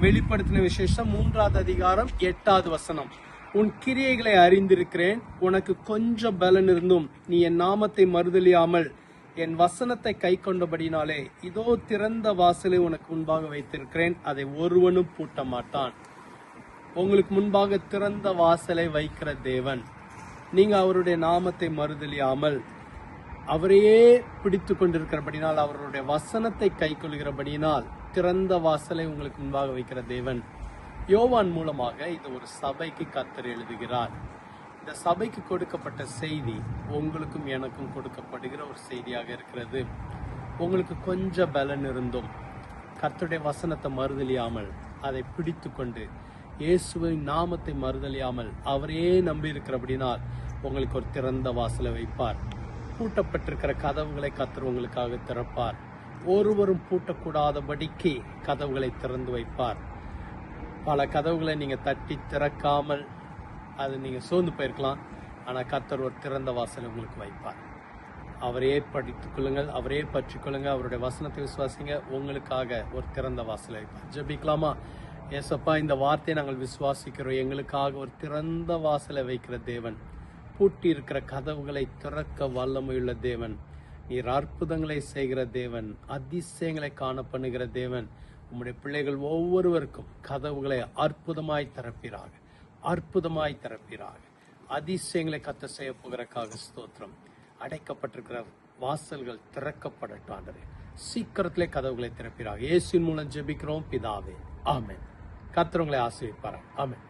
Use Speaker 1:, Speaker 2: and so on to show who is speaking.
Speaker 1: வெளிப்படுத்தின விசேஷம் 3:8 உன் கிரியைகளை அறிந்திருக்கிறேன், உனக்கு கொஞ்சம் பலன் இருந்தும் நீ என் நாமத்தை மறுதலியாமல் என் வசனத்தை கை கொண்டபடினாலே இதோ திறந்த வாசலை உனக்கு முன்பாக வைத்திருக்கிறேன், அதை ஒருவனும் பூட்ட மாட்டான். உங்களுக்கு முன்பாக திறந்த வாசலை வைக்கிற தேவன், நீங்க அவருடைய நாமத்தை மறுதலியாமல் அவரையே பிடித்து கொண்டிருக்கிறபடினால், அவருடைய வசனத்தை கை கொள்கிறபடியினால் திறந்த வாசலை உங்களுக்கு முன்பாக வைக்கிற தேவன். யோவான் மூலமாக இது ஒரு சபைக்கு கர்த்தர் எழுதுகிறார். இந்த சபைக்கு கொடுக்கப்பட்ட செய்தி உங்களுக்கும் எனக்கும் கொடுக்கப்படுகிற ஒரு செய்தியாக இருக்கிறது. உங்களுக்கு கொஞ்சம் பலன் இருந்தும் கர்த்தருடைய வசனத்தை மறுதலியாமல் அதை பிடித்து கொண்டு இயேசுவின் நாமத்தை மறுதலியாமல் அவரையே நம்பி இருக்கிறபடினால் உங்களுக்கு ஒரு திறந்த வாசலை வைப்பார். பூட்டப்பட்டிருக்கிற கதவுகளை கர்த்தர் உங்களுக்காக திறப்பார். ஒருவரும் பூட்டக்கூடாதபடிக்கு கதவுகளை திறந்து வைப்பார். பல கதவுகளை நீங்க தட்டி திறக்காமல் அது நீங்க சோர்ந்து போயிருக்கலாம். ஆனா கர்த்தர் ஒரு திறந்த வாசலை உங்களுக்கு வைப்பார். அவரையே படித்துக் கொள்ளுங்கள், அவரையே பற்றிக் கொள்ளுங்க, அவருடைய வசனத்தை விசுவாசிங்க, உங்களுக்காக ஒரு திறந்த வாசலை வைப்பார். ஜெபிக்கலாமா? ஏசப்பா, இந்த வார்த்தையை நாங்கள் விசுவாசிக்கிறோம். எங்களுக்காக ஒரு திறந்த வாசலை வைக்கிற தேவன், பூட்டி இருக்கிற கதவுகளை திறக்க வல்லமையுள்ள தேவன், நீர் அற்புதங்களை செய்கிற தேவன், அதிசயங்களை காண பண்ணுகிற தேவன். உம்முடைய பிள்ளைகள் ஒவ்வொருவருக்கும் கதவுகளை அற்புதமாய் திறப்பீராக, அற்புதமாய் திறப்பீராக. அதிசயங்களை கத்த செய்ய போகிறக்காக ஸ்தோத்திரம். அடைக்கப்பட்டிருக்கிற வாசல்கள் திறக்கப்படட்டும் ஆண்டவரே. சீக்கிரத்திலே கதவுகளை திறப்பீராக. இயேசுவின் மூலம் ஜெபிக்கிறோம் பிதாவே, ஆமென். கர்த்தர் உங்களை ஆசீர்வதிப்பார். ஆமென்.